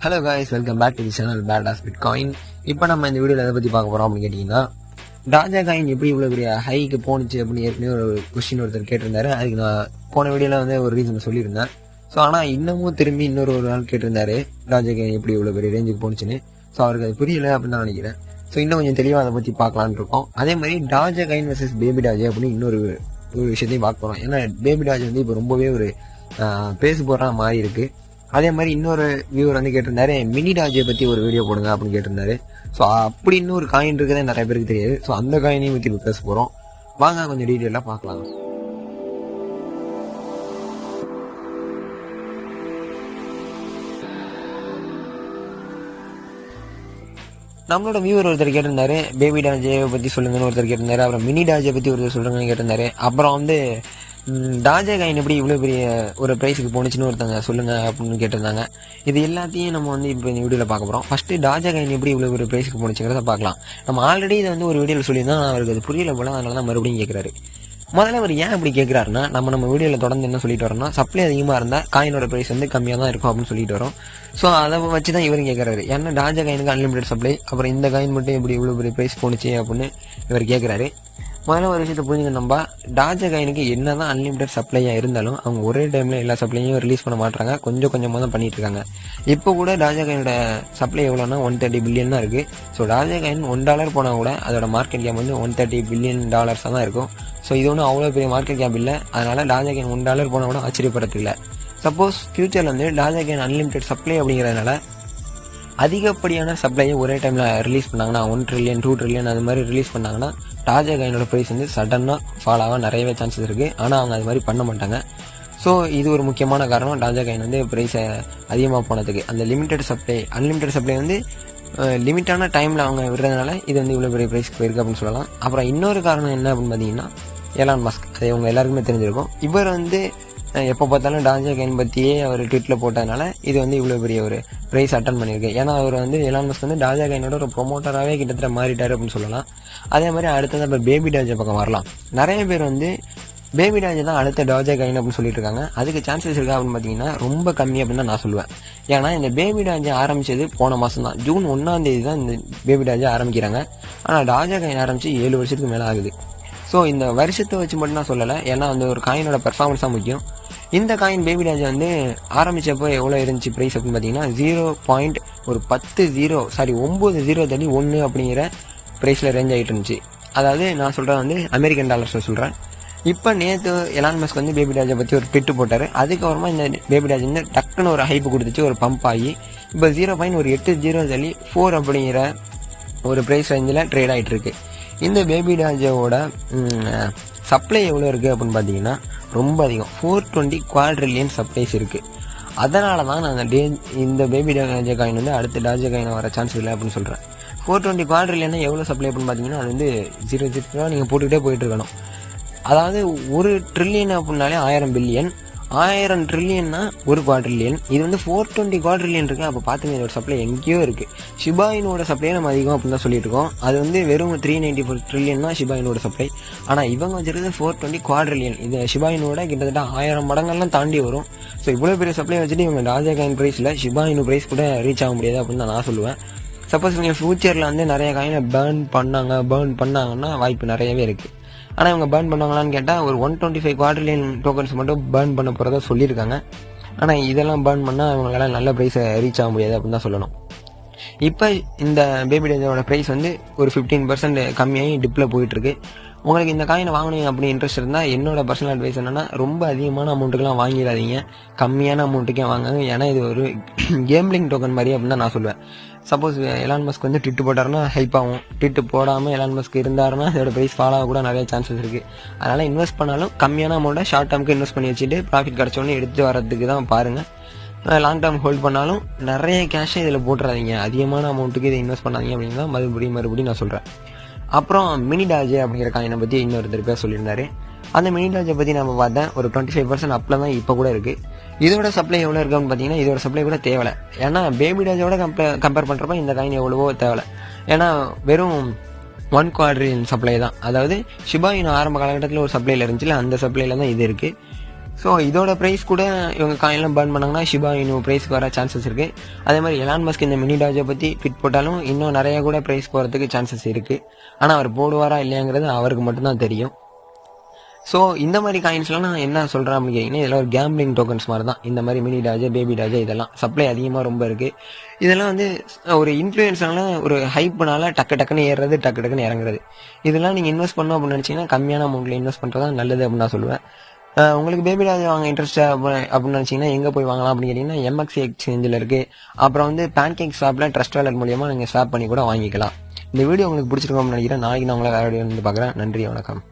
Hello guys, welcome back to the channel Badassbitcoin. இப்போ நம்ம இந்த வீடியோவில் எதை பற்றி பார்க்க போகிறோம் அப்படின்னு கேட்டிங்கன்னா, டாஜாகாயின் எப்படி இவ்வளோ பெரிய ஹைக்கு போணுச்சு அப்படின்னு ஏற்கனவே ஒரு கொஸ்டின் ஒருத்தர் கேட்டிருந்தாரு. அதுக்கு நான் போன வீடியோவில் ஒரு ரீசன் சொல்லியிருந்தேன். ஸோ ஆனால் இன்னமும் திரும்பி ஒரு நாள் கேட்டிருந்தாரு டாஜாகாயின் எப்படி இவ்வளோ பெரிய ரேஞ்சுக்கு போணுச்சுன்னு. ஸோ அவருக்கு அது புரியலை அப்படின்னு தான் நினைக்கிறேன். ஸோ இன்னும் கொஞ்சம் தெளிவாக அதை பற்றி பார்க்கலான்னு இருக்கோம். அதே மாதிரி டாஜாகாயின் வர்சஸ் பேபிடாஜ் அப்படின்னு இன்னொரு விஷயத்தையும் பார்க்க போகிறோம். ஏன்னா பேபிடாஜ் இப்போ ரொம்பவே ஒரு பேசு போடுற மாதிரி இருக்குது. அதே மாதிரி இன்னொரு வியூவர் கேட்டிருந்தாரு, மினிடாஜை பற்றி ஒரு வீடியோ போடுங்க அப்படின்னு கேட்டிருந்தாரு. ஸோ அப்படி இன்னொரு காயின் இருக்குதே நிறைய பேருக்கு தெரியாது. ஸோ அந்த காயினையும் பற்றி பேச போகிறோம். வாங்க கொஞ்சம் டீட்டெயிலாக பார்க்கலாம். நம்மளோட வியூவர் ஒருத்தர் கேட்டிருந்தாரு, பேபிடாஜை பற்றி சொல்லுங்கன்னு ஒருத்தர் கேட்டிருந்தாரு. அப்புறம் மினிடாஜை பற்றி ஒருத்தர் சொல்லுங்கன்னு கேட்டிருந்தாரு. அப்புறம் டாஜாகாயின் எப்படி இவ்வளோ பெரிய ஒரு ப்ரைஸுக்கு போணுச்சுன்னு ஒருத்தங்க சொல்லுங்க அப்படின்னு கேட்டிருந்தாங்க. இது எல்லாத்தையும் நம்ம இப்போ இந்த வீடியோவில் பார்க்க போகிறோம். ஃபஸ்ட்டு டாஜாகாயின் எப்படி இவ்வளோ ஒரு ப்ரைஸுக்கு போணுச்சுங்கிறத பார்க்கலாம். நம்ம ஆல்ரெடி இதை ஒரு வீடியோவில் சொல்லியிருந்தோம். அவருக்கு அது புரியல போல, அதனால தான் மறுபடியும் கேட்குறாரு. முதல்ல அவர் ஏன் அப்படி கேட்குறாருன்னா, நம்ம வீடியோவில் தொடர்ந்து என்ன சொல்லிட்டு வரோம்னா, சப்ளை அதிகமாக இருந்தால் காயினோட ப்ரைஸ் கம்மியாக தான் இருக்கும் அப்படின்னு சொல்லிட்டு வரோம். ஸோ அதை வச்சு தான் இவரும் கேட்குறாரு. ஏன்னா டாஜாகாயினுக்கு அன்லிமிடெட் சப்ளை, அப்புறம் இந்த காயின் மட்டும் எப்படி இவ்வளோ பெரிய ப்ரைஸ் போணுச்சு அப்படின்னு இவர் கேட்குறாரு. முதல்ல ஒரு விஷயத்தை புரிஞ்சுங்க, நம்ம டாஜாகாயினுக்கு என்ன தான் அன்லிமிடெட் சப்ளையாக இருந்தாலும் அவங்க ஒரே டைமில் எல்லா சப்ளையும் ரிலீஸ் பண்ண மாட்டாங்க. கொஞ்சம் கொஞ்சமாக தான் பண்ணிட்டு இருக்காங்க. இப்போ கூட டாஜாகாயினோட சப்ளை எவ்வளோன்னா 130 பில்லியன் தான் இருக்குது. ஸோ டாஜாகாயின் $1 போனால் கூட அதோட மார்க்கெட் கேப் $130 பில்லியன் தான் இருக்கும். ஸோ இது ஒன்றும் அவ்வளோ பெரிய மார்க்கெட் கேப் இல்லை. அதனால் டாஜாகாயின் $1 போனால் கூட ஆச்சரியப்படுறதுக்கு இல்லை. சப்போஸ் ஃபியூச்சரில் டாஜாகாயின் அன்லிமிடெட் சப்ளை அப்படிங்கிறதுனால அதிகப்படியான சப்ளையை ஒரே டைமில் ரிலீஸ் பண்ணாங்கன்னா 1 ட்ரில்லியன் 2 ட்ரில்லியன் அது மாதிரி ரிலீஸ் பண்ணாங்கன்னா டாஜாகாயினோட ப்ரைஸ் சடனாக ஃபால் ஆக நிறையவே சான்சஸ் இருக்குது. ஆனால் அவங்க அது மாதிரி பண்ண மாட்டாங்க. ஸோ இது ஒரு முக்கியமான காரணம் டாஜாகாயின் ப்ரைஸை அதிகமாக போனதுக்கு. அந்த லிமிட்டட் சப்ளை அன்லிமிட்டட் சப்ளை லிமிட்டான டைமில் அவங்க விடுறதுனால இது இவ்வளோ பெரிய ப்ரைஸ்க்கு போயிருக்கு அப்படின்னு சொல்லலாம். அப்புறம் இன்னொரு காரணம் என்ன அப்படின்னு பார்த்தீங்கன்னா, எலான் மஸ்க். அது அவங்க எல்லாருக்குமே தெரிஞ்சிருக்கும். இவர் எப்போ பார்த்தாலும் டாஜாகாயின் பற்றியே அவர் ட்விட்டில் போட்டதுனால இது இவ்வளோ பெரிய ஒரு ப்ரைஸ் அட்டன் பண்ணியிருக்கு. ஏன்னா அவர் எலான் மஸ்க் டாஜாகாயினோட ஒரு ப்ரொமோட்டராகவே கிட்டத்தட்ட மாறிட்டார் அப்படின்னு சொல்லலாம். அதே மாதிரி அடுத்தது இப்போ பேபிடாஜ் பக்கம் வரலாம். நிறைய பேர் பேபிடாஜ் தான் அடுத்த டாஜாகாயின் அப்படின்னு சொல்லிட்டு இருக்காங்க. அதுக்கு சான்சஸ் இருக்கா அப்படின்னு பார்த்தீங்கன்னா ரொம்ப கம்மி அப்படின்னு தான் நான் சொல்லுவேன். ஏன்னா இந்த பேபிடாஜ் ஆரம்பிச்சது போன மாதம் தான், ஜூன் 1ஆம் தேதி தான் இந்த பேபிடாஜ் ஆரம்பிக்கிறாங்க. ஆனால் டாஜாகாயின் ஆரம்பித்து 7 வருஷத்துக்கு மேலே ஆகுது. ஸோ இந்த வருஷத்தை வச்சு மட்டும் நான் சொல்லலை, ஏன்னா ஒரு காயினோட பெர்ஃபார்மன்ஸ் தான் முக்கியம். இந்த காயின் பேபிடாஜ் ஆரம்பித்தப்போ எவ்வளோ இருந்துச்சு ப்ரைஸ் அப்படின்னு பார்த்தீங்கன்னா 9.0 அப்படிங்கிற ப்ரைஸில் ரேஞ்ச் ஆகிட்டு இருந்துச்சு. அதாவது நான் சொல்கிறது அமெரிக்கன் டாலர்ஸில் சொல்கிறேன். இப்போ நேற்று எலான் மஸ்க் பேபிடாஜை பற்றி ஒரு ட்விட்டு போட்டார். அதுக்கப்புறமா இந்த பேபிடாஜ் டக்குன்னு ஒரு ஹைப்பு கொடுத்துச்சு, ஒரு பம்ப் ஆகி இப்போ 0.80 அப்படிங்கிற ஒரு ப்ரைஸ் ரேஞ்சில் ட்ரேட் ஆகிட்டு இருக்கு. இந்த பேபிடாஜோட சப்ளை எவ்வளோ இருக்குது அப்படின்னு பார்த்தீங்கன்னா ரொம்ப அதிகம், 420 குவாட்ரில்லியன் சப்ளைஸ் இருக்குது. அதனால தான் நான் இந்த பேபிடாஜ் காயின் அடுத்த டாஜாகாயின் வர சான்ஸ் இல்லை அப்படின்னு சொல்கிறேன். 420 குவாட்ரில்லியன்னா எவ்வளோ சப்ளை அப்படின்னு பார்த்தீங்கன்னா அது 0 நீங்கள் போட்டுக்கிட்டே போயிட்டு இருக்கணும். அதாவது 1 ட்ரில்லியன் அப்படின்னாலே 1000 பில்லியன், 1000 ட்ரில்லியன்னா 1 குவாட்ரில்லியன். இது 420 குவாட்ரில்லியன் இருக்குது. அப்போ பார்த்துங்க, இதோட சப்ளை எங்கேயோ இருக்குது. ஷிபாயினோட சப்ளையை நம்ம அதிகம் அப்படின்னு தான் சொல்லிட்டு இருக்கோம். அது வெறும் 394 ட்ரில்லியன் தான் ஷிபாயினோட சப்ளை. ஆனால் இவங்க வச்சிருக்கிறது 420 குவாட்ரில்லியன். இது ஷிபாயினோட கிட்டத்தட்ட 1000 மடங்கள்லாம் தாண்டி வரும். ஸோ இவ்வளோ பெரிய சப்ளை வச்சுட்டு இவங்க டாஜாகாயின் ப்ரைஸில் ஷிபாயினு ப்ரைஸ் கூட ரீச் ஆக முடியாது அப்படின்னு தான் நான் சொல்லுவேன். சப்போஸ் நீங்கள் ஃபியூச்சரில் நிறைய காயினை பேர்ன் பண்ணாங்கன்னா வாய்ப்பு நிறையவே இருக்குது. ஆனால் இவங்க பேர்ன் பண்ணுவாங்களான்னு கேட்டால் ஒரு 125 குவாட்ரில்லியன் டோக்கன்ஸ் மட்டும் பேர்ன் பண்ண போகிறதா சொல்லியிருக்காங்க. ஆனால் இதெல்லாம் பேர்ன் பண்ணால் அவங்களால நல்ல ப்ரைஸை ரீச் ஆக முடியாது அப்படின்னு தான் சொல்லணும். இப்போ இந்த பேபிடாஜோட ப்ரைஸ் ஒரு 15% கம்மியாகி டிப்பில் போயிட்டுருக்கு. உங்களுக்கு இந்த காயினை வாங்கணும் அப்படி இன்ட்ரெஸ்ட் இருந்தால் என்னோட பர்சனல் அட்வைஸ் என்னென்னா, ரொம்ப அதிகமான அமௌண்ட்டுக்கெலாம் வாங்கிடாதீங்க, கம்மியான அமௌண்ட்டுக்கே வாங்குங்க. ஏன்னா இது ஒரு கேம்லிங் டோக்கன் மாதிரி அப்படின்னு தான் நான் சொல்லுவேன். சப்போஸ் எலான் மஸ்க் ட்விட்டு போட்டாருன்னா ஹெல்ப் ஆகும். ட்விட்டு போடாமல் எலான் மஸ்க் இருந்தாருன்னா இதோட ப்ரைஸ் ஃபால் ஆக கூட நிறைய சான்சஸ் இருக்குது. அதனால் இன்வெஸ்ட் பண்ணாலும் கம்மியான அமௌண்ட்டை ஷார்ட் டேர்முக்கு இன்வெஸ்ட் பண்ணி வச்சுட்டு ப்ராஃபிட் கிடச்சோன்னே எடுத்து வரதுக்கு தான் பாருங்கள். லாங் டேர்ம் ஹோல்ட் பண்ணாலும் நிறைய கேஷை இதில் போட்டுறாதீங்க, அதிகமான அமௌண்ட்டுக்கு இதை இன்வெஸ்ட் பண்ணாதீங்க அப்படின்னு தான் மறுபடியும் நான் சொல்கிறேன். அப்புறம் மினிடாஜ் அப்படிங்கிற காயினை பற்றி இன்னொருத்தர் பேர் சொல்லியிருந்தாரு. அந்த மினிடாஜை பற்றி நம்ம பார்த்தேன், ஒரு 25% அப்பில் தான் இப்போ கூட இருக்குது. இதோட சப்ளை எவ்வளோ இருக்குன்னு பார்த்தீங்கன்னா இதோட சப்ளை கூட தேவை. ஏன்னா பேபிடாஜோட கம்பேர் பண்ணுறப்ப இந்த காயின் எவ்வளவோ தேவை. ஏன்னா வெறும் 1 குவாட்ரில்லியன் சப்ளை தான். அதாவது ஷிபாயினு ஆரம்ப காலகட்டத்தில் ஒரு சப்ளையில் இருந்துச்சுல, அந்த சப்ளையில் தான் இது இருக்குது. ஸோ இதோட ப்ரைஸ் கூட இவங்க காயின்லாம் பர்ன் பண்ணாங்கன்னா ஷிபாயினு ப்ரைஸ்க்கு வர சான்சஸ் இருக்குது. அதே மாதிரி எலான் மஸ்க் இந்த மினி டாஜை பற்றி ட்வீட் போட்டாலும் இன்னும் நிறைய கூட ப்ரைஸ் போகிறதுக்கு சான்சஸ் இருக்குது. ஆனால் அவர் போடுவாரா இல்லையாங்கிறது அவருக்கு மட்டும்தான் தெரியும். ஸோ இந்த மாதிரி காயின்ஸ்லாம் நான் என்ன சொல்கிறேன் அப்படின்னு கேட்டிங்கன்னா, இதெல்லாம் ஒரு கேம்பிளிங் டோக்கன்ஸ் மாதிரி தான். இந்த மாதிரி மினி டாஜ், பேபி டாஜ் இதெல்லாம் சப்ளை அதிகமாக ரொம்ப இருக்குது. இதெல்லாம் வந்து ஒரு இன்ஃப்ளூயன்ஸ்னால, ஒரு ஹைப்னால டக்குன்னு ஏறுறது, டக்குன்னு இறங்குறது. இதெல்லாம் நீங்கள் இன்வெஸ்ட் பண்ணணும் அப்படின்னு நினச்சிங்கன்னா கம்மியான அமௌண்ட்டில் இன்வெஸ்ட் பண்ணுறது தான் நல்லது அப்படின்னு நான் சொல்லுவேன். உங்களுக்கு பேபி டாஜ் வாங்க இன்ட்ரெஸ்ட் அப்படின்னு நினச்சிங்கன்னா எங்கே போய் வாங்கலாம் அப்படின்னு கேட்டிங்கன்னா, எம்எக்ஸி எக்ஸ்சேஞ்சில் இருக்குது. அப்புறம் வந்து பேன்கேக் ஸ்வாப்பில் ட்ரஸ்ட் வாலெட் மூலியமாக நீங்கள் ஸ்வாப் பண்ணி கூட வாங்கிக்கலாம். இந்த வீடியோ உங்களுக்கு பிடிச்சிருக்கோம் அப்படின்னு நினைக்கிறேன். நாளைக்கு நான் உங்களை வேறு வீடியோ வந்து பார்க்குறேன். நன்றி, வணக்கம்.